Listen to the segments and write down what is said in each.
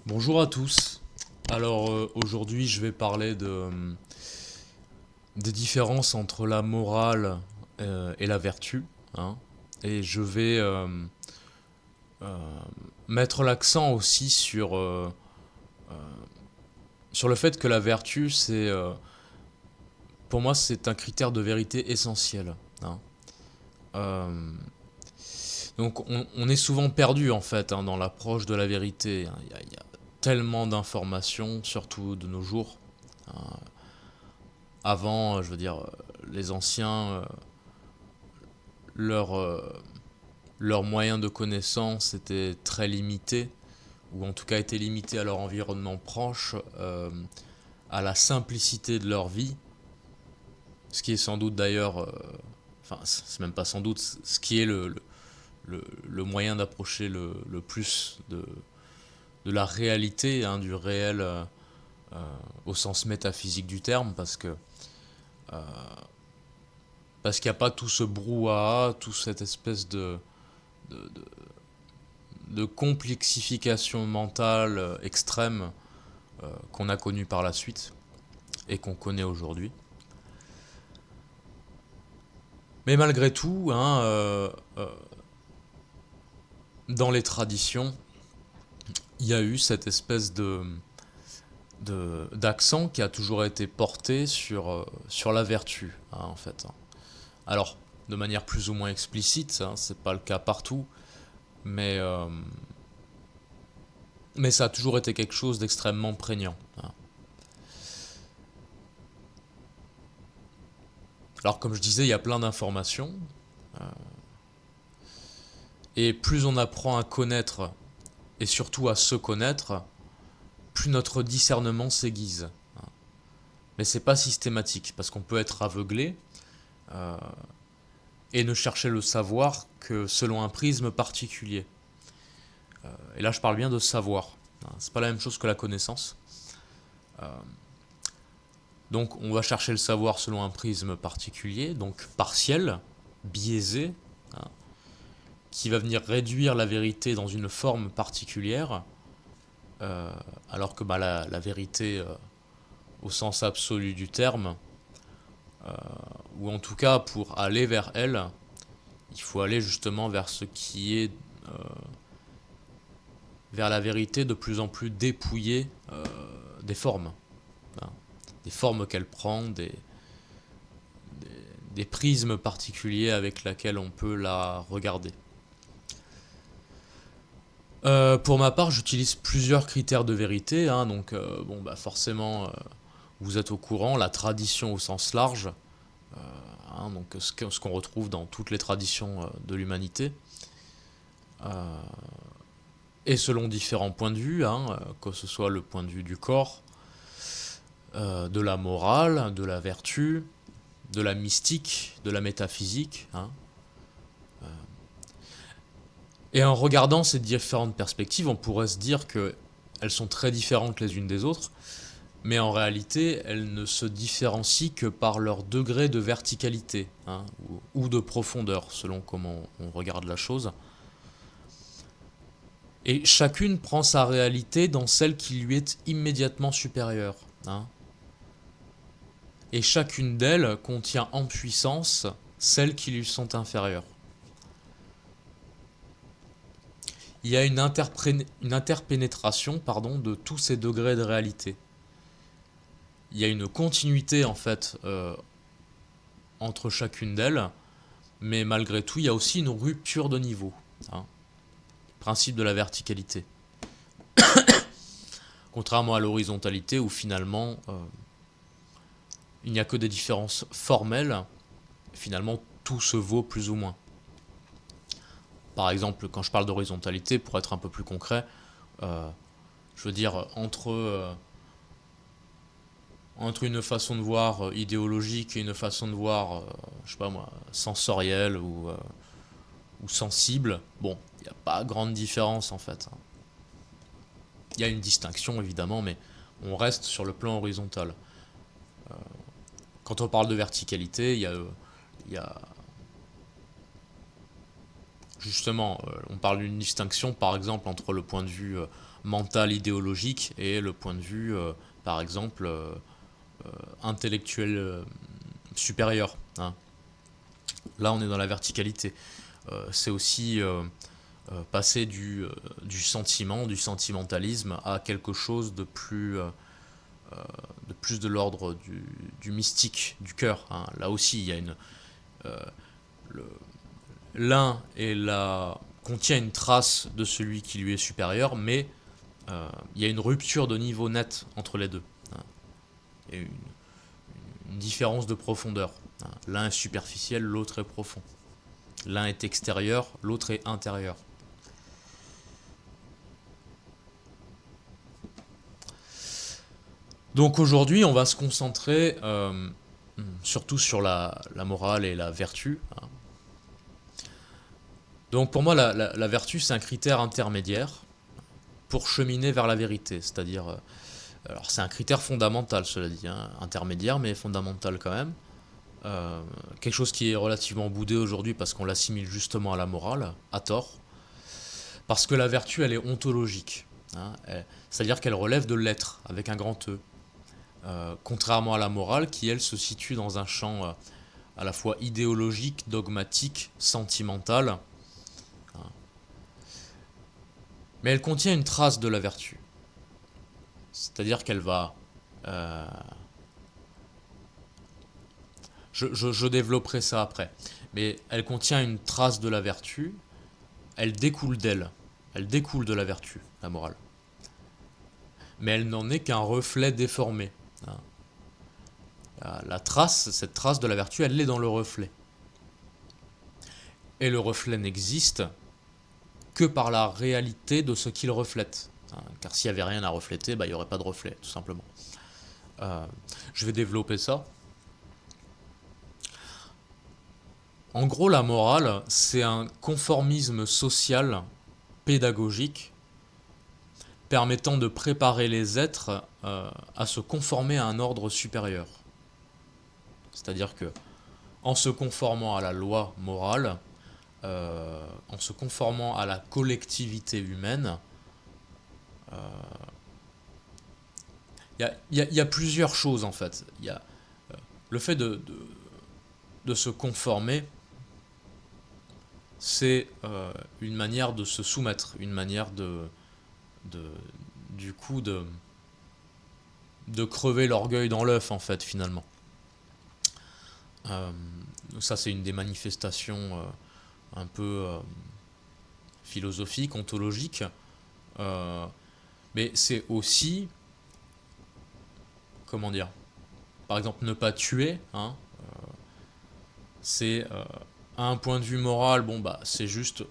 Bonjour à tous. Alors aujourd'hui je vais parler des différences entre la morale et la vertu, hein. Et je vais euh, mettre l'accent aussi sur le fait que la vertu, pour moi c'est un critère de vérité essentiel, hein. Euh, donc on est souvent perdu en fait, hein, dans l'approche de la vérité, hein. Il y a tellement d'informations, surtout de nos jours, hein. Avant, je veux dire, les anciens, leur, leurs moyens de connaissance étaient très limités, ou en tout cas étaient limités à leur environnement proche, à la simplicité de leur vie, ce qui est sans doute d'ailleurs, enfin c'est même pas sans doute, ce qui est le moyen d'approcher le plus de la réalité, hein, du réel au sens métaphysique du terme, parce qu'il n'y a pas tout ce brouhaha, toute cette espèce de, de, de complexification mentale extrême qu'on a connue par la suite et qu'on connaît aujourd'hui. Mais malgré tout, hein, dans les traditions, il y a eu cette espèce d'accent qui a toujours été porté sur la vertu, hein, en fait. Alors, de manière plus ou moins explicite, hein, c'est pas le cas partout, mais, euh, mais ça a toujours été quelque chose d'extrêmement prégnant, hein. Alors, comme je disais, il y a plein d'informations, et plus on apprend à connaître, et surtout à se connaître, plus notre discernement s'aiguise. Mais c'est pas systématique, parce qu'on peut être aveuglé euh, et ne chercher le savoir que selon un prisme particulier. Et là, je parle bien de savoir. C'est pas la même chose que la connaissance. Donc, on va chercher le savoir selon un prisme particulier, donc partiel, biaisé, hein, qui va venir réduire la vérité dans une forme particulière, alors que la vérité, au sens absolu du terme, ou en tout cas pour aller vers elle, il faut aller justement vers ce qui est, vers la vérité de plus en plus dépouillée des formes, hein. Des formes qu'elle prend, des prismes particuliers avec lesquels on peut la regarder. Pour ma part, j'utilise plusieurs critères de vérité, hein, donc bon, bah forcément, vous êtes au courant, la tradition au sens large, hein, donc ce qu'on retrouve dans toutes les traditions de l'humanité, et selon différents points de vue, hein, que ce soit le point de vue du corps, de la morale, de la vertu, de la mystique, de la métaphysique, hein. Et en regardant ces différentes perspectives, on pourrait se dire que elles sont très différentes les unes des autres, mais en réalité, elles ne se différencient que par leur degré de verticalité, hein, ou de profondeur, selon comment on regarde la chose. Et chacune prend sa réalité dans celle qui lui est immédiatement supérieure, hein. Et chacune d'elles contient en puissance celles qui lui sont inférieures. Il y a une interpénétration, pardon, de tous ces degrés de réalité. Il y a une continuité en fait, entre chacune d'elles, mais malgré tout, il y a aussi une rupture de niveau, hein. Principe de la verticalité. Contrairement à l'horizontalité où finalement il n'y a que des différences formelles, finalement tout se vaut plus ou moins. Par exemple, quand je parle d'horizontalité, pour être un peu plus concret, euh, je veux dire entre une façon de voir idéologique et une façon de voir, je sais pas moi, sensorielle ou sensible, bon, il n'y a pas grande différence en fait, hein. Il y a une distinction évidemment, mais on reste sur le plan horizontal. Quand on parle de verticalité, il y a justement, on parle d'une distinction, par exemple, entre le point de vue mental, idéologique, et le point de vue, par exemple, intellectuel supérieur, hein. Là, on est dans la verticalité. C'est aussi passer du sentiment, du sentimentalisme à quelque chose de plus de l'ordre du mystique, du cœur, hein. Là aussi, il y a le- l'un contient une trace de celui qui lui est supérieur, mais il y a une rupture de niveau net entre les deux, hein. Il y a une différence de profondeur, hein. L'un est superficiel, l'autre est profond. L'un est extérieur, l'autre est intérieur. Donc aujourd'hui, on va se concentrer surtout sur la morale et la vertu, hein. Donc pour moi, la vertu, c'est un critère intermédiaire pour cheminer vers la vérité. C'est-à-dire, alors c'est un critère fondamental, cela dit, hein, intermédiaire, mais fondamental quand même. Quelque chose qui est relativement boudé aujourd'hui parce qu'on l'assimile justement à la morale, à tort. Parce que la vertu, elle est ontologique, hein. C'est-à-dire qu'elle relève de l'être, avec un grand E. Contrairement à la morale, qui elle se situe dans un champ à la fois idéologique, dogmatique, sentimental, hein. Mais elle contient une trace de la vertu. C'est-à-dire qu'elle va... euh, je développerai ça après. Mais elle contient une trace de la vertu, elle découle d'elle. Elle découle de la vertu, la morale. Mais elle n'en est qu'un reflet déformé, hein. La trace, cette trace de la vertu, elle est dans le reflet. Et le reflet n'existe que par la réalité de ce qu'il reflète, hein. Car s'il n'y avait rien à refléter, bah, il n'y aurait pas de reflet, tout simplement. Je vais développer ça. En gros, la morale, c'est un conformisme social, pédagogique, permettant de préparer les êtres à se conformer à un ordre supérieur. C'est-à-dire que, en se conformant à la loi morale, en se conformant à la collectivité humaine, il y a plusieurs choses en fait. Il y a le fait de se conformer, c'est une manière de se soumettre, une manière du coup de crever l'orgueil dans l'œuf en fait finalement. Ça c'est une des manifestations un peu philosophiques, ontologiques, mais c'est aussi, comment dire, par exemple ne pas tuer, hein, c'est à un point de vue moral, bon bah c'est juste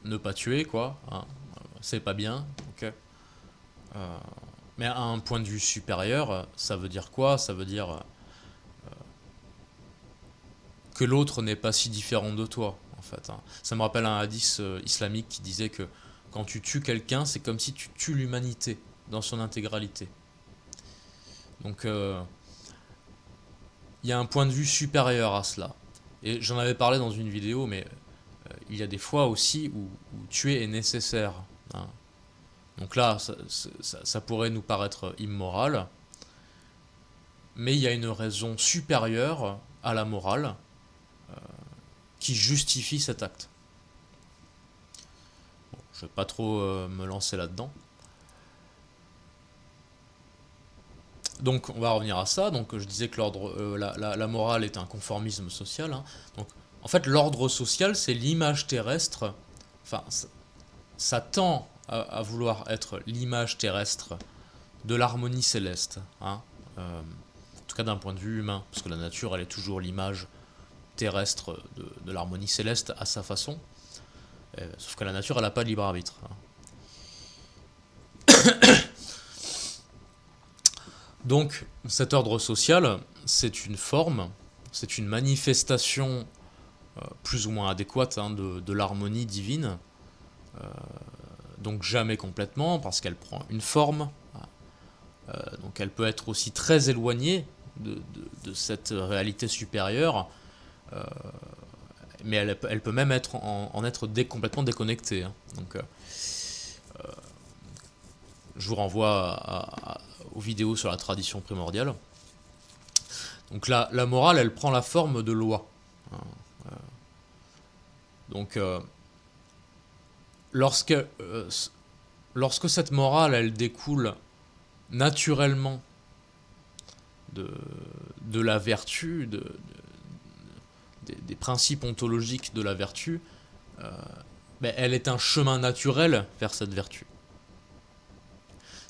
ne pas tuer quoi, hein, c'est pas bien, ok. Mais à un point de vue supérieur, ça veut dire quoi? Ça veut dire que l'autre n'est pas si différent de toi, en fait, hein. Ça me rappelle un hadith islamique qui disait que quand tu tues quelqu'un, c'est comme si tu tues l'humanité dans son intégralité. Donc il y a un point de vue supérieur à cela. Et j'en avais parlé dans une vidéo, mais il y a des fois aussi où tuer est nécessaire, hein. Donc là, ça pourrait nous paraître immoral, mais il y a une raison supérieure à la morale qui justifie cet acte. Bon, je ne vais pas trop me lancer là-dedans. Donc on va revenir à ça. Donc je disais que la morale est un conformisme social, hein. Donc en fait l'ordre social c'est l'image terrestre. Enfin ça tend à vouloir être l'image terrestre de l'harmonie céleste, hein. En tout cas d'un point de vue humain, parce que la nature elle est toujours l'image terrestre de l'harmonie céleste à sa façon. Sauf que la nature elle n'a pas de libre arbitre, hein. Donc cet ordre social, c'est une forme, c'est une manifestation plus ou moins adéquate, hein, de l'harmonie divine. Donc jamais complètement, parce qu'elle prend une forme. Donc elle peut être aussi très éloignée de cette réalité supérieure, mais elle peut même en être complètement déconnectée, hein. Donc, je vous renvoie aux vidéos sur la tradition primordiale. Donc la morale, elle prend la forme de loi, hein. Donc lorsque, lorsque cette morale, elle découle naturellement de, de la vertu, des principes ontologiques de la vertu, ben, elle est un chemin naturel vers cette vertu.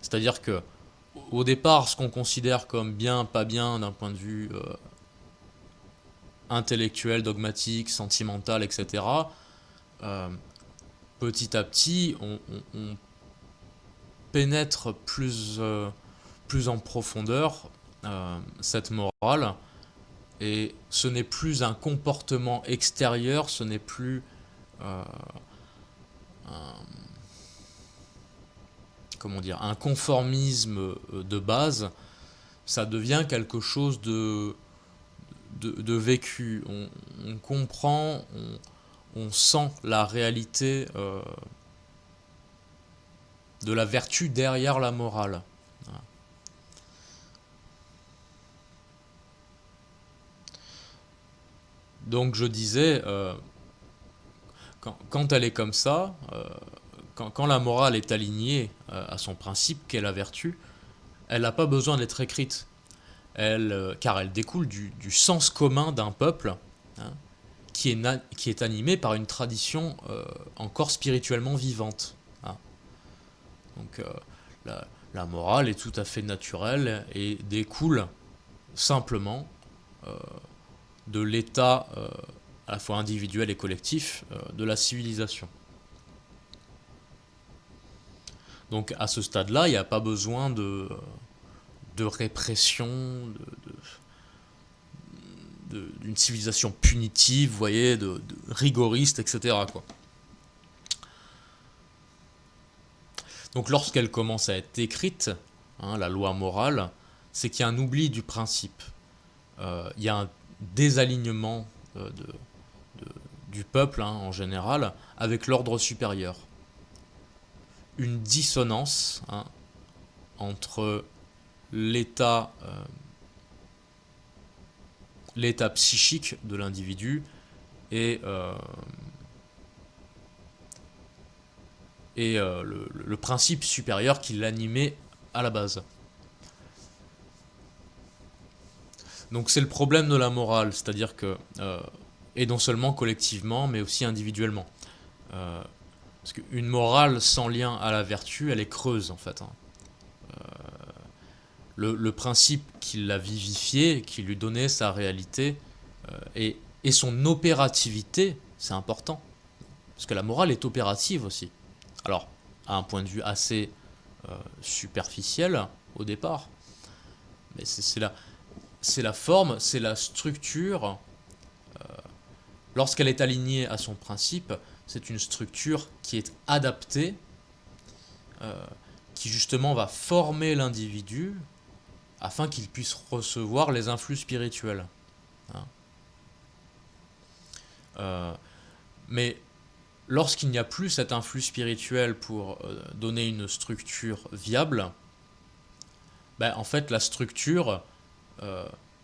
C'est-à-dire que au départ, ce qu'on considère comme bien, pas bien d'un point de vue intellectuel, dogmatique, sentimental, etc., petit à petit, on pénètre plus en profondeur cette morale, et ce n'est plus un comportement extérieur, ce n'est plus comment dire, un conformisme de base, ça devient quelque chose de vécu. On comprend, on sent la réalité de la vertu derrière la morale. Voilà. Donc je disais, quand elle est comme ça, quand la morale est alignée à son principe qu'est la vertu, elle n'a pas besoin d'être écrite, car elle découle du sens commun d'un peuple, hein, qui est animé par une tradition encore spirituellement vivante, hein. Donc la morale est tout à fait naturelle et découle simplement de l'état à la fois individuel et collectif de la civilisation. Donc à ce stade-là, il n'y a pas besoin de répression, d'une civilisation punitive, vous voyez, de rigoriste, etc., quoi. Donc lorsqu'elle commence à être écrite, hein, la loi morale, c'est qu'il y a un oubli du principe. Il y a un désalignement du peuple, hein, en général, avec l'ordre supérieur. Une dissonance, hein, entre l'état psychique de l'individu et le principe supérieur qui l'animait à la base. Donc c'est le problème de la morale, c'est-à-dire que, et non seulement collectivement, mais aussi individuellement. Parce qu'une morale sans lien à la vertu, elle est creuse en fait, hein. Le principe qui l'a vivifié, qui lui donnait sa réalité, et son opérativité, c'est important. Parce que la morale est opérative aussi. Alors, à un point de vue assez superficiel au départ, mais c'est la forme, c'est la structure. Lorsqu'elle est alignée à son principe, c'est une structure qui est adaptée, qui justement va former l'individu afin qu'il puisse recevoir les influx spirituels, hein. Mais lorsqu'il n'y a plus cet influx spirituel pour donner une structure viable, ben, en fait la structure,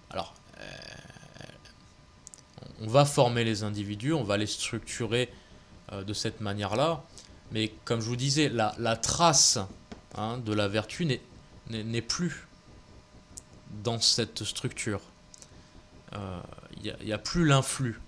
alors on va former les individus, on va les structurer de cette manière-là, mais comme je vous disais, la trace, hein, de la vertu n'est plus dans cette structure. Il n'y a plus l'influx.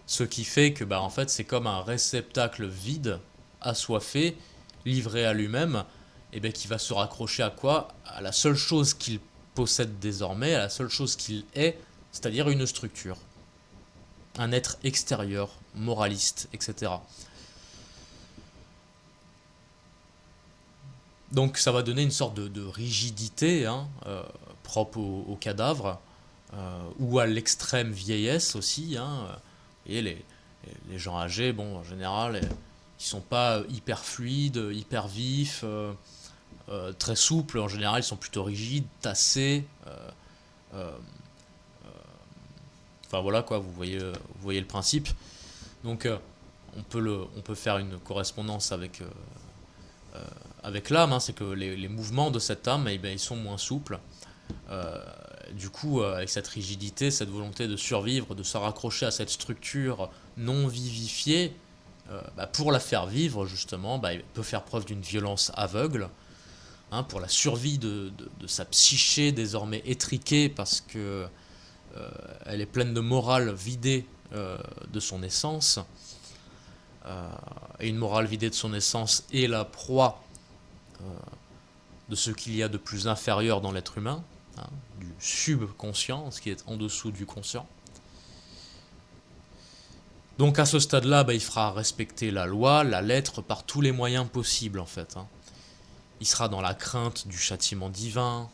Ce qui fait que bah, en fait, c'est comme un réceptacle vide, assoiffé, livré à lui-même, et ben, qui va se raccrocher à quoi? À la seule chose qu'il possède désormais, à la seule chose qu'il est, c'est-à-dire une structure. Un être extérieur, moraliste, etc. Donc ça va donner une sorte de rigidité, hein, propre au cadavre, ou à l'extrême vieillesse aussi, hein. Et les gens âgés, bon, en général, ils sont pas hyper fluides, hyper vifs, très souples. En général, ils sont plutôt rigides, tassés, Enfin voilà quoi, vous voyez le principe. Donc on peut faire une correspondance avec l'âme, hein, c'est que les mouvements de cette âme, eh ben, ils sont moins souples. Euh, du coup, avec cette rigidité, cette volonté de survivre, de se raccrocher à cette structure non vivifiée, bah, pour la faire vivre, justement, bah, il peut faire preuve d'une violence aveugle, hein, pour la survie de sa psyché désormais étriquée, parce que elle est pleine de morale vidée de son essence. Et une morale vidée de son essence est la proie de ce qu'il y a de plus inférieur dans l'être humain, hein, du subconscient, ce qui est en dessous du conscient. Donc à ce stade-là, bah, il fera respecter la loi, la lettre, par tous les moyens possibles en fait. Hein. Il sera dans la crainte du châtiment divin,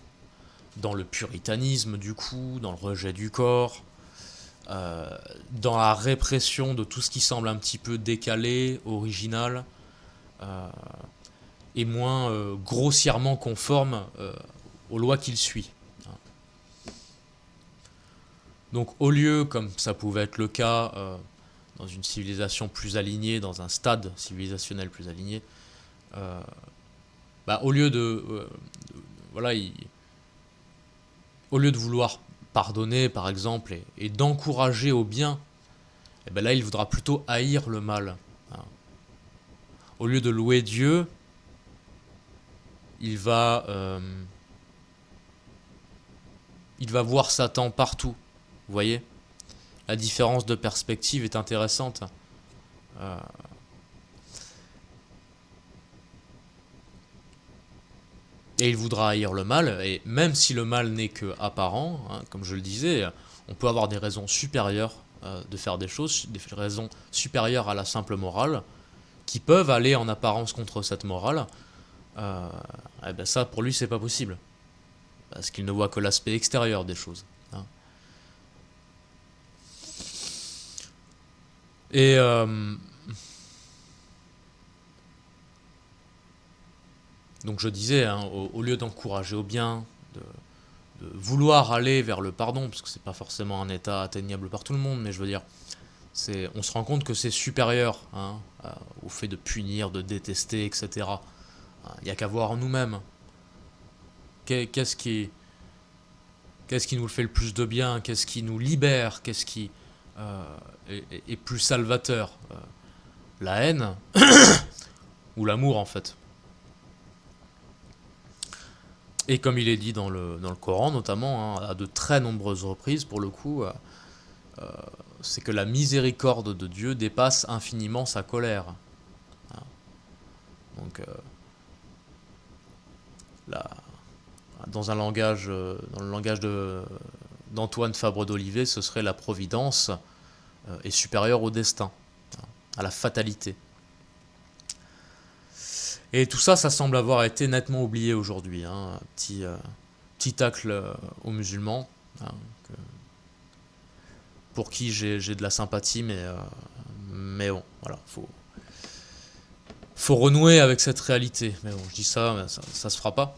dans le puritanisme du coup, dans le rejet du corps, dans la répression de tout ce qui semble un petit peu décalé, original, euh, et moins grossièrement conforme aux lois qu'il suit. Donc au lieu, comme ça pouvait être le cas dans une civilisation plus alignée, dans un stade civilisationnel plus aligné, bah, voilà, au lieu de vouloir pardonner par exemple et d'encourager au bien, et ben là il voudra plutôt haïr le mal. Hein. Au lieu de louer Dieu, il va, euh, il va voir Satan partout. Vous voyez? La différence de perspective est intéressante. Euh, et il voudra haïr le mal, et même si le mal n'est que apparent, hein, comme je le disais, on peut avoir des raisons supérieures de faire des choses, des raisons supérieures à la simple morale, qui peuvent aller en apparence contre cette morale. Et ben ça, pour lui, c'est pas possible, parce qu'il ne voit que l'aspect extérieur des choses. Hein. Et donc je disais, hein, au lieu d'encourager au bien, de vouloir aller vers le pardon, parce que c'est pas forcément un état atteignable par tout le monde, mais je veux dire, on se rend compte que c'est supérieur, hein, au fait de punir, de détester, etc. Il n'y a qu'à voir en nous-mêmes. Qu'est-ce qui, qu'est-ce qui nous fait le plus de bien? Qu'est-ce qui nous libère? Qu'est-ce qui est plus salvateur? La haine ou l'amour en fait? Et comme il est dit dans le Coran notamment, hein, à de très nombreuses reprises pour le coup, c'est que la miséricorde de Dieu dépasse infiniment sa colère. Hein. Donc là, dans le langage d'Antoine Fabre d'Olivet, ce serait la providence est supérieure au destin, hein, à la fatalité. Et tout ça, ça semble avoir été nettement oublié aujourd'hui. Hein. Petit tacle aux musulmans, hein, pour qui j'ai de la sympathie, mais bon, voilà, faut renouer avec cette réalité. Mais bon, je dis ça, mais ça se fera pas.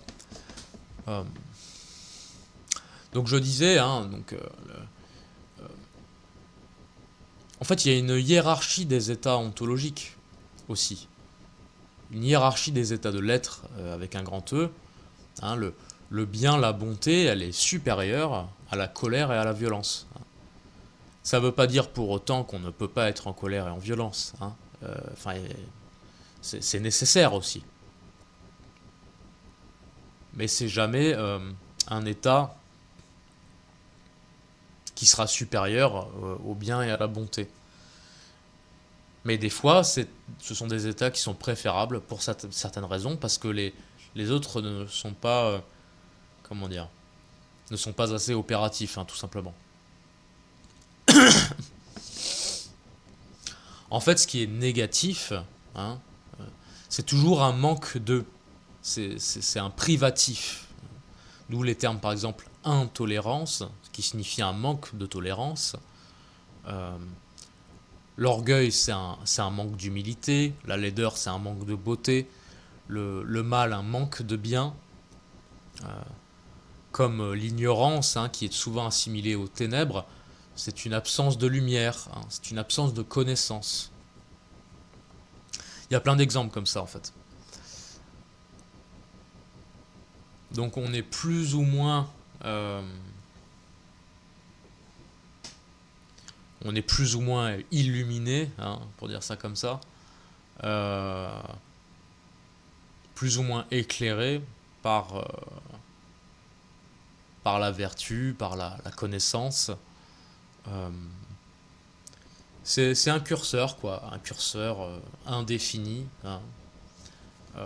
Euh, donc je disais, hein, en fait, il y a une hiérarchie des états ontologiques aussi. Une hiérarchie des états de l'être avec un grand E. Hein, le bien, la bonté, elle est supérieure à la colère et à la violence. Ça ne veut pas dire pour autant qu'on ne peut pas être en colère et en violence. Hein. Enfin, c'est nécessaire aussi. Mais c'est jamais un état qui sera supérieur au bien et à la bonté. Mais des fois, ce sont des états qui sont préférables pour certaines raisons, parce que les autres ne sont pas, comment dire, ne sont pas assez opératifs, hein, tout simplement. En fait, ce qui est négatif, hein, c'est toujours un manque de. C'est un privatif. D'où les termes, par exemple, intolérance, qui signifie un manque de tolérance. Euh, L'orgueil, c'est un manque d'humilité. La laideur, c'est un manque de beauté. Le mal, un manque de bien. Comme l'ignorance, hein, qui est souvent assimilée aux ténèbres, c'est une absence de lumière, hein, c'est une absence de connaissance. Il y a plein d'exemples comme ça en fait. Donc on est plus ou moins illuminé, hein, pour dire ça comme ça, euh, plus ou moins éclairé par, par la vertu, par la connaissance. Euh, c'est un curseur, quoi, un curseur indéfini, hein, euh,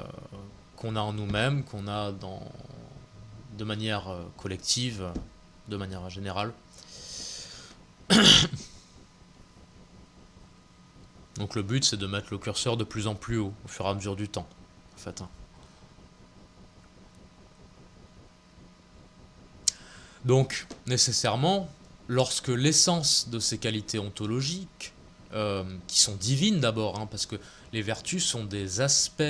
qu'on a en nous-mêmes, qu'on a de manière collective, de manière générale. Donc le but, c'est de mettre le curseur de plus en plus haut, au fur et à mesure du temps, en fait, hein. Donc, nécessairement, lorsque l'essence de ces qualités ontologiques, qui sont divines d'abord, hein, parce que les vertus sont des aspects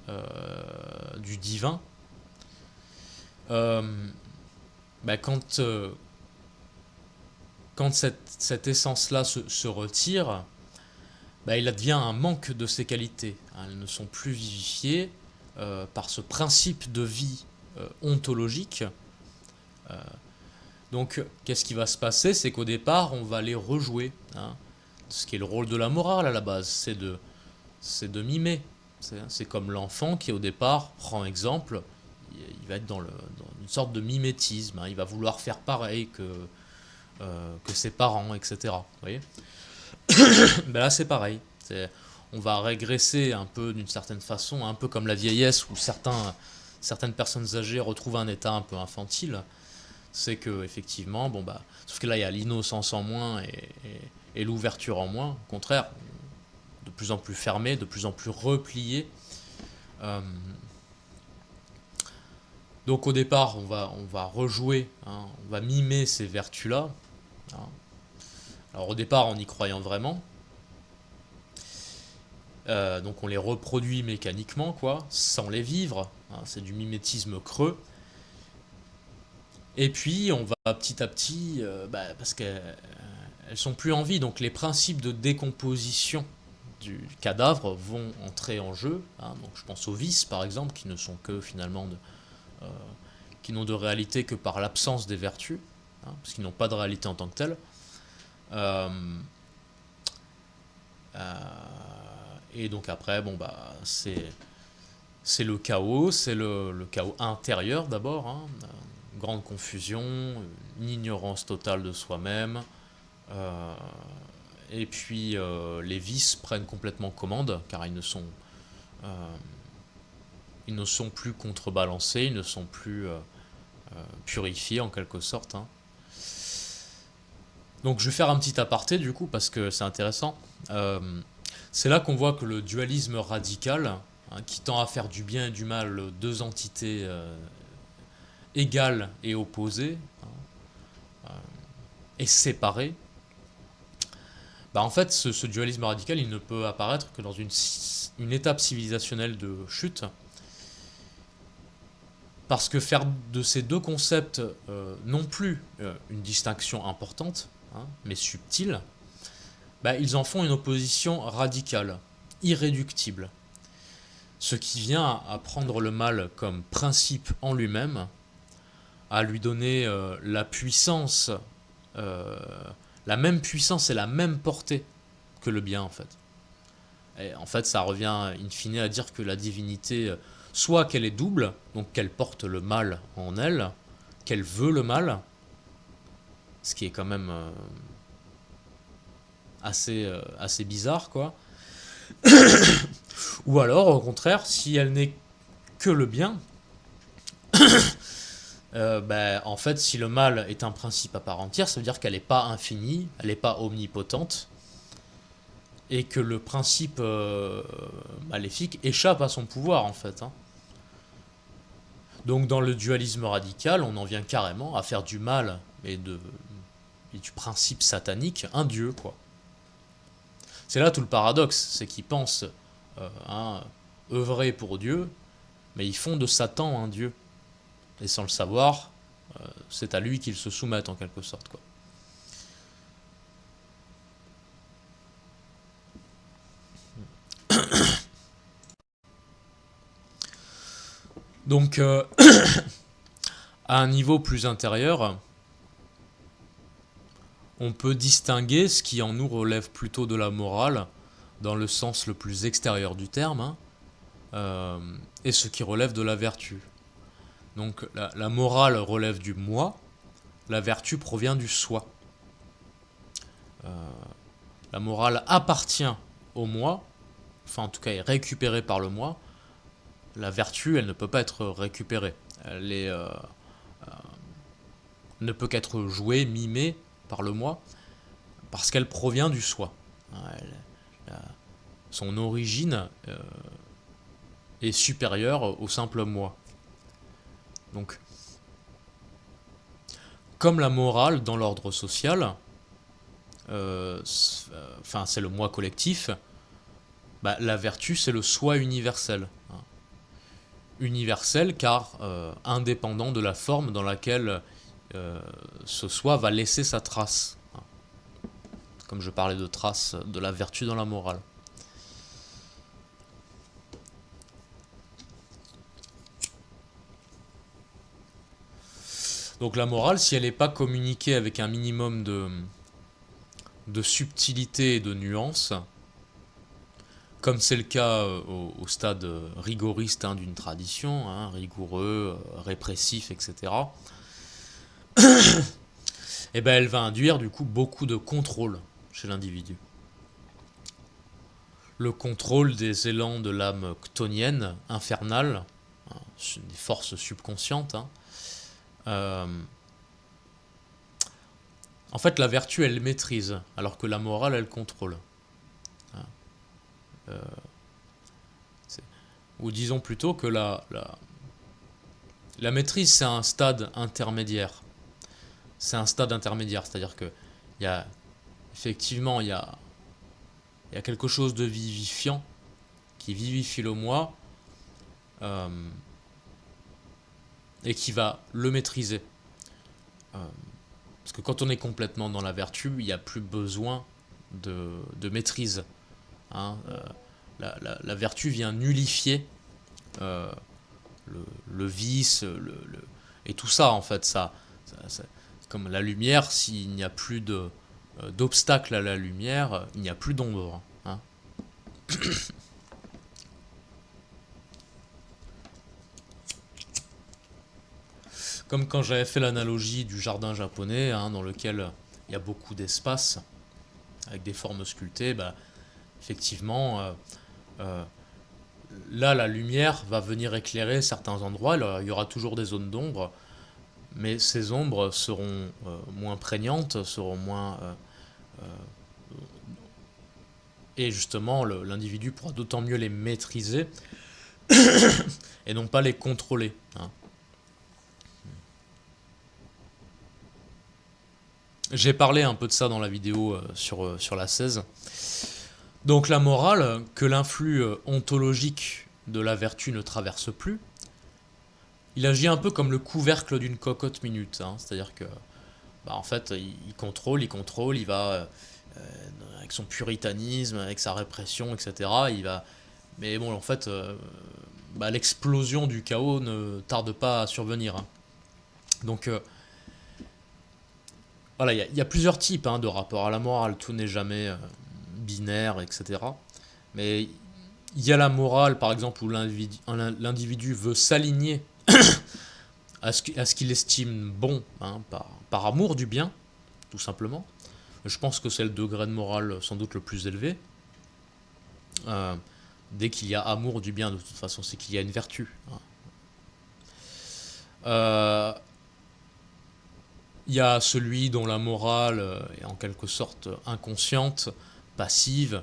euh, du divin, euh, bah, quand cette essence-là se retire, bah, il advient un manque de ces qualités, hein. Elles ne sont plus vivifiées par ce principe de vie ontologique. Euh, donc, qu'est-ce qui va se passer? C'est qu'au départ, on va les rejouer, hein. Ce qui est le rôle de la morale à la base, c'est de mimer. C'est comme l'enfant qui, au départ, prend exemple, il va être dans une sorte de mimétisme, hein. Il va vouloir faire pareil que ses parents, etc. Vous voyez? Ben là, c'est pareil. On va régresser un peu d'une certaine façon, un peu comme la vieillesse où certaines personnes âgées retrouvent un état un peu infantile. C'est que effectivement, bon bah, sauf que là il y a l'innocence en moins et l'ouverture en moins. Au contraire, de plus en plus fermé, de plus en plus replié. Euh, donc au départ, on va rejouer, hein, on va mimer ces vertus-là, hein. Alors au départ, en y croyant vraiment. Donc on les reproduit mécaniquement, quoi, sans les vivre, hein. C'est du mimétisme creux. Et puis on va petit à petit, parce qu'elles sont plus en vie, donc les principes de décomposition du cadavre vont entrer en jeu, hein. Donc je pense aux vices par exemple, qui ne sont que finalement euh, qui n'ont de réalité que par l'absence des vertus, hein, parce qu'ils n'ont pas de réalité en tant que telle. Euh, euh, et donc après, bon bah c'est le chaos, c'est le chaos intérieur d'abord, hein, grande confusion, une ignorance totale de soi-même, euh, et puis les vices prennent complètement commande, car euh, ils ne sont plus contrebalancés, ils ne sont plus purifiés en quelque sorte, hein. Donc je vais faire un petit aparté du coup, parce que c'est intéressant. Euh, c'est là qu'on voit que le dualisme radical, hein, qui tend à faire du bien et du mal deux entités égales et opposées, hein, et séparées, bah en fait, ce dualisme radical, il ne peut apparaître que dans une étape civilisationnelle de chute, parce que faire de ces deux concepts non plus une distinction importante, hein, mais subtile, bah, ils en font une opposition radicale, irréductible, ce qui vient à prendre le mal comme principe en lui-même, à lui donner la puissance, euh, la même puissance et la même portée que le bien en fait. Et en fait, ça revient in fine à dire que la divinité, soit qu'elle est double, donc qu'elle porte le mal en elle, qu'elle veut le mal, ce qui est quand même assez bizarre, quoi. Ou alors, au contraire, si elle n'est que le bien, en fait, si le mal est un principe à part entière, ça veut dire qu'elle n'est pas infinie, elle n'est pas omnipotente, et que le principe maléfique échappe à son pouvoir, en fait, hein. Donc dans le dualisme radical, on en vient carrément à faire du mal et du principe satanique un dieu, quoi. C'est là tout le paradoxe, c'est qu'ils pensent hein, œuvrer pour Dieu, mais ils font de Satan un dieu. Et sans le savoir, c'est à lui qu'ils se soumettent en quelque sorte, quoi. Donc, à un niveau plus intérieur, on peut distinguer ce qui en nous relève plutôt de la morale, dans le sens le plus extérieur du terme, hein, et ce qui relève de la vertu. Donc la morale relève du moi, la vertu provient du soi. La morale appartient au moi, enfin en tout cas est récupérée par le moi. La vertu, elle ne peut pas être récupérée. Elle ne peut qu'être jouée, mimée par le moi, parce qu'elle provient du soi. Son origine est supérieure au simple moi. Donc, comme la morale dans l'ordre social, c'est le moi collectif, bah, la vertu c'est le soi universel. Universel car indépendant de la forme dans laquelle ce soi va laisser sa trace. Comme je parlais de trace de la vertu dans la morale. Donc la morale, si elle n'est pas communiquée avec un minimum de subtilité et de nuance, comme c'est le cas au stade rigoriste d'une tradition, rigoureux, répressif, etc., et ben elle va induire du coup beaucoup de contrôle chez l'individu. Le contrôle des élans de l'âme chtonienne, infernale, des forces subconscientes. En fait, la vertu, elle maîtrise, alors que la morale, elle contrôle. Ou disons plutôt que la maîtrise, c'est un stade intermédiaire. C'est un stade intermédiaire, c'est-à-dire que il y a, effectivement, il y a quelque chose de vivifiant qui vivifie le moi et qui va le maîtriser. Parce que quand on est complètement dans la vertu, il n'y a plus besoin de maîtrise. La vertu vient nullifier le vice, et tout ça en fait. Ça, comme la lumière, s'il n'y a plus d'obstacle à la lumière, il n'y a plus d'ombre. Comme quand j'avais fait l'analogie du jardin japonais, dans lequel il y a beaucoup d'espace, avec des formes sculptées, bah, effectivement, là, la lumière va venir éclairer certains endroits, il y aura toujours des zones d'ombre, mais ces ombres seront moins prégnantes, seront moins... et justement, l'individu pourra d'autant mieux les maîtriser, et non pas les contrôler. J'ai parlé un peu de ça dans la vidéo sur la 16. Donc la morale, que l'influx ontologique de la vertu ne traverse plus, il agit un peu comme le couvercle d'une cocotte minute. C'est-à-dire que, en fait, il contrôle, il va, avec son puritanisme, avec sa répression, etc. Mais bon, en fait, l'explosion du chaos ne tarde pas à survenir. Donc, voilà, il y a plusieurs types de rapport à la morale. Tout n'est jamais binaire, etc. Mais il y a la morale, par exemple, où l'individu veut s'aligner à ce qu'il estime bon, par amour du bien, tout simplement. Je pense que c'est le degré de morale sans doute le plus élevé. Dès qu'il y a amour du bien, de toute façon, c'est qu'il y a une vertu. Il y a celui dont la morale est en quelque sorte inconsciente, passive,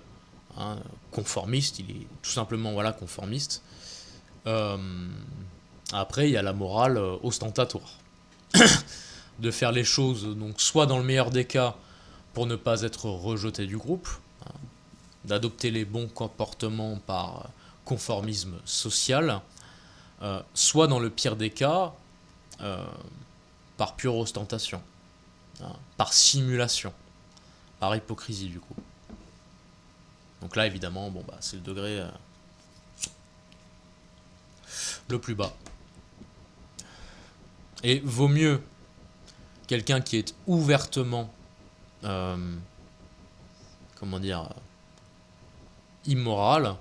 conformiste, il est tout simplement conformiste. Après, il y a la morale ostentatoire. De faire les choses, donc soit dans le meilleur des cas, pour ne pas être rejeté du groupe, d'adopter les bons comportements par conformisme social, soit dans le pire des cas, par pure ostentation, par simulation, par hypocrisie du coup. Donc là évidemment, c'est le degré le plus bas. Et vaut mieux quelqu'un qui est ouvertement, euh, comment dire, immoral,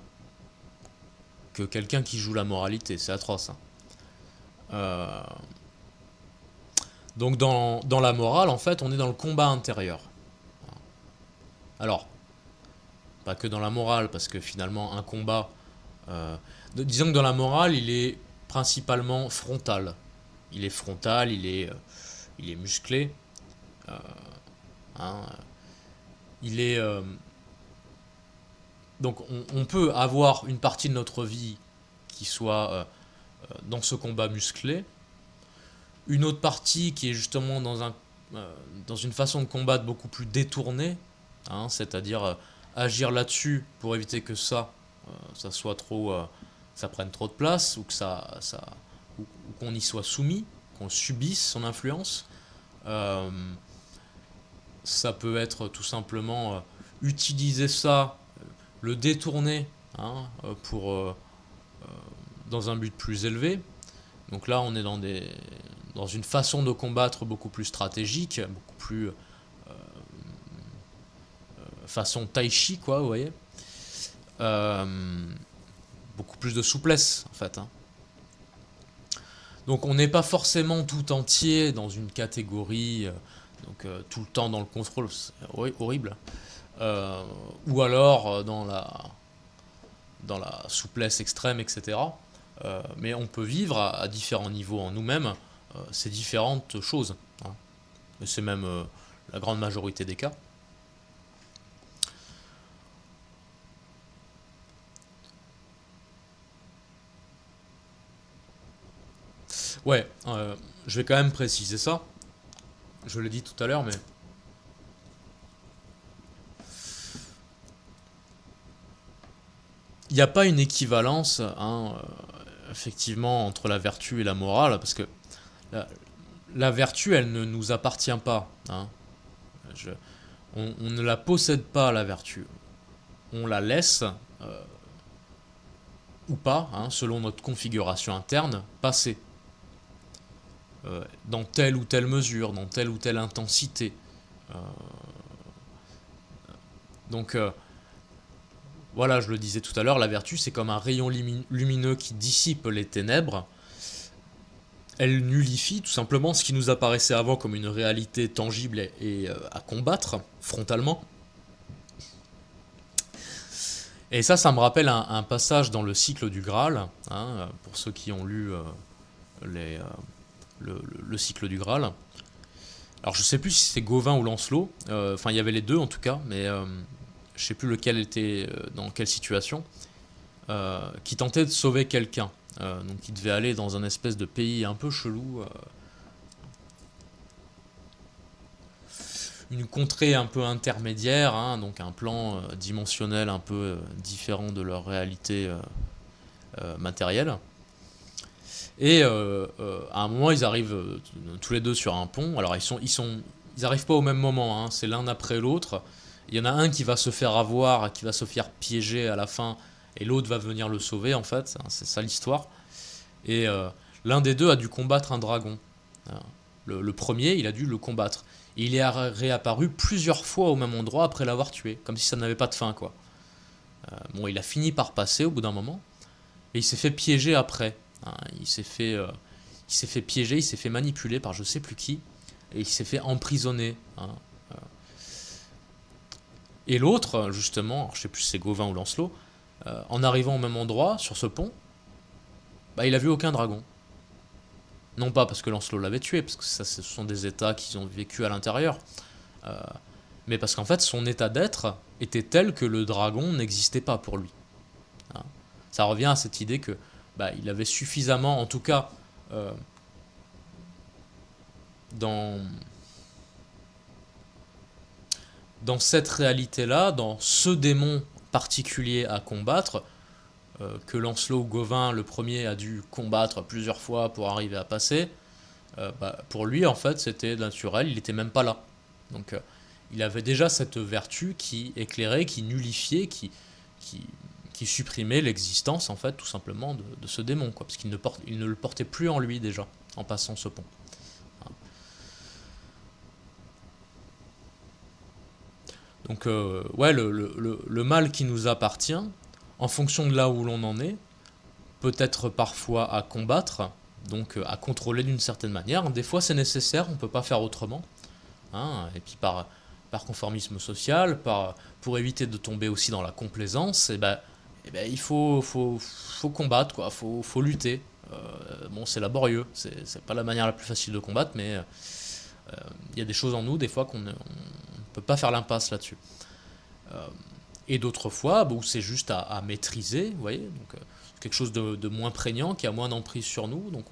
que quelqu'un qui joue la moralité. C'est atroce, hein. Euh, donc dans la morale, en fait, on est dans le combat intérieur. Alors, pas que dans la morale, parce que finalement, un combat... euh, disons que dans la morale, il est principalement frontal. Il est frontal, il est musclé. euh, hein, il est... donc on peut avoir une partie de notre vie qui soit dans ce combat musclé, une autre partie qui est justement dans une façon de combattre beaucoup plus détournée, hein, c'est-à-dire agir là-dessus pour éviter que ça soit trop, ça prenne trop de place ou que ou qu'on y soit soumis, qu'on subisse son influence. Euh, Ça peut être tout simplement utiliser ça, le détourner, hein, dans un but plus élevé. Donc là, on est dans une façon de combattre beaucoup plus stratégique, beaucoup plus façon tai chi, quoi, vous voyez. Euh, Beaucoup plus de souplesse, en fait, hein. Donc on n'est pas forcément tout entier dans une catégorie, tout le temps dans le contrôle, c'est horrible. Euh, ou alors dans la souplesse extrême, etc. Mais on peut vivre à différents niveaux en nous-mêmes ces différentes choses, hein. Mais c'est même la grande majorité des cas. Ouais, je vais quand même préciser ça. Je l'ai dit tout à l'heure, mais il n'y a pas une équivalence, hein, effectivement, entre la vertu et la morale, parce que la, la vertu, elle ne nous appartient pas, hein. Je- on ne la possède pas, la vertu. On la laisse, ou pas, hein, selon notre configuration interne, passer dans telle ou telle mesure, dans telle ou telle intensité. Euh, donc voilà, je le disais tout à l'heure, la vertu c'est comme un rayon lumineux qui dissipe les ténèbres. Elle nullifie tout simplement ce qui nous apparaissait avant comme une réalité tangible et à combattre frontalement. Et ça me rappelle un passage dans le cycle du Graal, hein, pour ceux qui ont lu les, le cycle du Graal. Alors je sais plus si c'est Gauvin ou Lancelot, enfin il y avait les deux en tout cas, mais je sais plus lequel était dans quelle situation, qui tentait de sauver quelqu'un. Donc il devait aller dans un espèce de pays un peu chelou, une contrée un peu intermédiaire, hein, donc un plan dimensionnel un peu différent de leur réalité matérielle. Et à un moment, ils arrivent tous les deux sur un pont. Alors ils arrivent pas au même moment, hein, c'est l'un après l'autre. Il y en a un qui va se faire avoir, qui va se faire piéger à la fin, et l'autre va venir le sauver en fait. C'est ça l'histoire. Et l'un des deux a dû combattre un dragon. Le premier, il a dû le combattre. Et il est réapparu plusieurs fois au même endroit après l'avoir tué, comme si ça n'avait pas de fin, quoi. Bon, il a fini par passer au bout d'un moment, et il s'est fait piéger après, hein. Il s'est fait piéger, il s'est fait manipuler par je sais plus qui, et il s'est fait emprisonner, hein. Et l'autre, justement, alors je sais plus si c'est Gauvin ou Lancelot, en arrivant au même endroit, sur ce pont, bah, il a vu aucun dragon. Non pas parce que Lancelot l'avait tué, parce que ça, ce sont des états qu'ils ont vécu à l'intérieur, euh, mais parce qu'en fait, son état d'être était tel que le dragon n'existait pas pour lui, hein. Ça revient à cette idée que bah, il avait suffisamment, en tout cas, euh, dans, dans cette réalité-là, dans ce démon particulier à combattre, que Lancelot ou Gauvin, le premier, a dû combattre plusieurs fois pour arriver à passer, bah, pour lui, en fait, c'était naturel, il n'était même pas là. Donc, il avait déjà cette vertu qui éclairait, qui nullifiait, qui, qui supprimait l'existence, en fait, tout simplement, de ce démon, quoi, parce qu'il il ne le portait plus en lui, déjà, en passant ce pont. Donc ouais, le mal qui nous appartient, en fonction de là où l'on en est, peut être parfois à combattre, donc à contrôler d'une certaine manière. Des fois c'est nécessaire, on ne peut pas faire autrement. Hein, et puis par conformisme social, pour éviter de tomber aussi dans la complaisance, il faut combattre, quoi, faut lutter. Bon, c'est laborieux, c'est pas la manière la plus facile de combattre, mais il y a des choses en nous, des fois, qu'on ne peut pas faire l'impasse là-dessus. Euh, et d'autres fois, où c'est juste à maîtriser, vous voyez, donc quelque chose de moins prégnant, qui a moins d'emprise sur nous, donc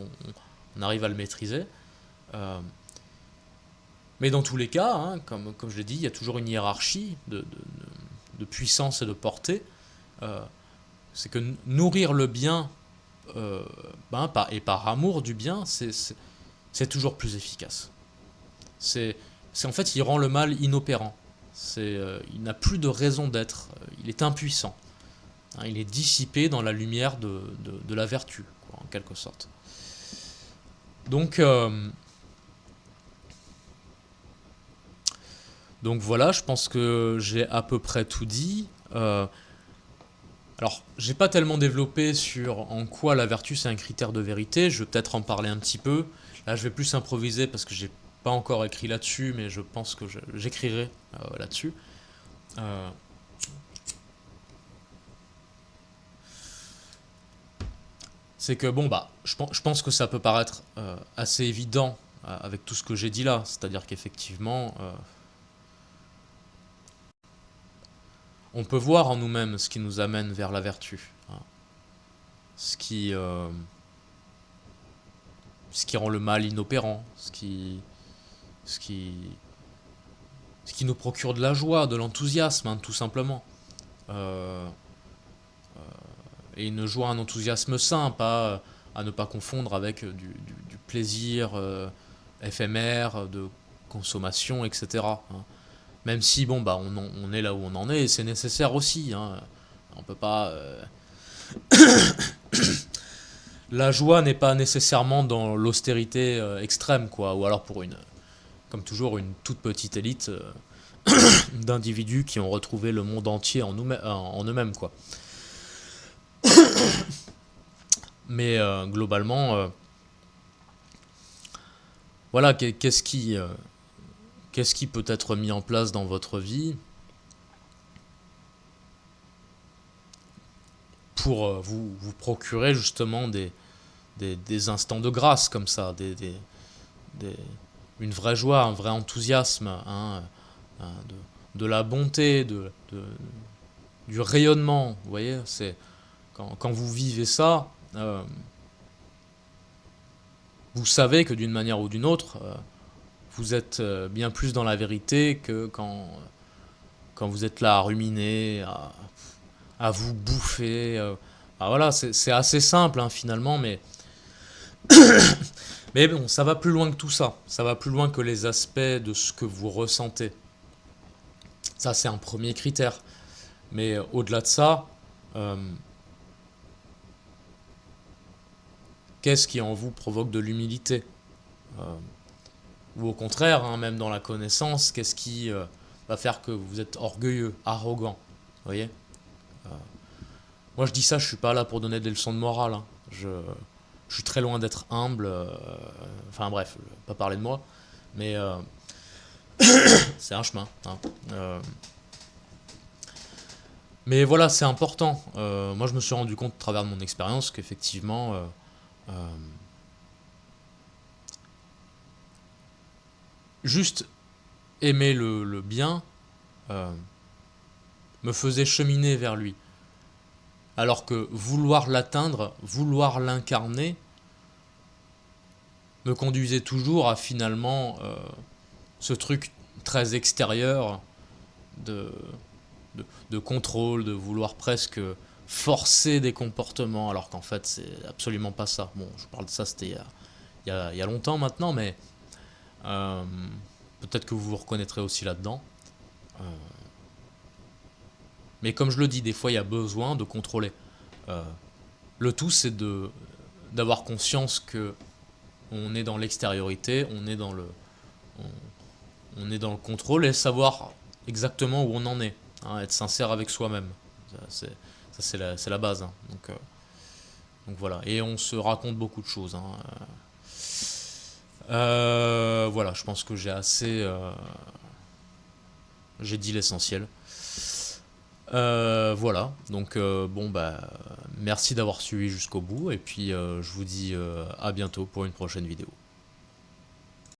on arrive à le maîtriser. Euh, mais dans tous les cas, hein, comme je l'ai dit, il y a toujours une hiérarchie de puissance et de portée. Euh, c'est que nourrir le bien, et par amour du bien, c'est toujours plus efficace. C'est en fait, il rend le mal inopérant. Il n'a plus de raison d'être. Il est impuissant. Hein, il est dissipé dans la lumière de la vertu, quoi, en quelque sorte. Donc, voilà, je pense que j'ai à peu près tout dit. Alors, j'ai pas tellement développé sur en quoi la vertu c'est un critère de vérité. Je vais peut-être en parler un petit peu. Là, je vais plus improviser parce que j'ai pas encore écrit là-dessus, mais je pense que j'écrirai là-dessus. Euh, c'est que bon je pense que ça peut paraître assez évident avec tout ce que j'ai dit là. C'est-à-dire qu'effectivement, on peut voir en nous-mêmes ce qui nous amène vers la vertu, hein. Ce qui, euh, ce qui rend le mal inopérant, ce qui, ce qui nous procure de la joie, de l'enthousiasme, hein, tout simplement. Euh, et une joie, un enthousiasme sain, pas à ne pas confondre avec du plaisir éphémère, de consommation, etc., hein. Même si, on est là où on en est, et c'est nécessaire aussi, hein. On peut pas. La joie n'est pas nécessairement dans l'austérité extrême, quoi. Ou alors comme toujours, une toute petite élite d'individus qui ont retrouvé le monde entier en eux-mêmes, quoi. Mais globalement, voilà, qu'est-ce qui peut être mis en place dans votre vie pour vous procurer justement des instants de grâce comme ça, des- une vraie joie, un vrai enthousiasme, hein, de la bonté, du rayonnement. Vous voyez, c'est quand vous vivez ça, vous savez que d'une manière ou d'une autre, vous êtes bien plus dans la vérité que quand vous êtes là à ruminer, à vous bouffer. Voilà, c'est assez simple, hein, finalement, mais bon, ça va plus loin que tout ça. Ça va plus loin que les aspects de ce que vous ressentez. Ça, c'est un premier critère. Mais au-delà de ça, euh, qu'est-ce qui en vous provoque de l'humilité? Euh, Ou au contraire, hein, même dans la connaissance, qu'est-ce qui va faire que vous êtes orgueilleux, arrogant? Vous voyez? Moi, je dis ça, je suis pas là pour donner des leçons de morale, hein. Je suis très loin d'être humble. Enfin bref, je vais pas parler de moi. Mais c'est un chemin, hein. Euh, mais voilà, c'est important. Moi, je me suis rendu compte à travers de mon expérience qu'effectivement, euh, juste aimer le bien euh, me faisait cheminer vers lui. Alors que vouloir l'atteindre, vouloir l'incarner, me conduisait toujours à finalement ce truc très extérieur de, de contrôle, de vouloir presque forcer des comportements, alors qu'en fait c'est absolument pas ça. Bon, je parle de ça, c'était il y a longtemps maintenant, mais euh, peut-être que vous vous reconnaîtrez aussi là-dedans. Euh, mais comme je le dis, des fois il y a besoin de contrôler. Euh, le tout c'est d'avoir conscience que on est dans l'extériorité, on est dans le contrôle et savoir exactement où on en est, hein, être sincère avec soi-même. C'est la base, hein. Donc voilà, et on se raconte beaucoup de choses, hein. Voilà, je pense que j'ai dit l'essentiel. Voilà, donc bon bah merci d'avoir suivi jusqu'au bout et puis je vous dis à bientôt pour une prochaine vidéo.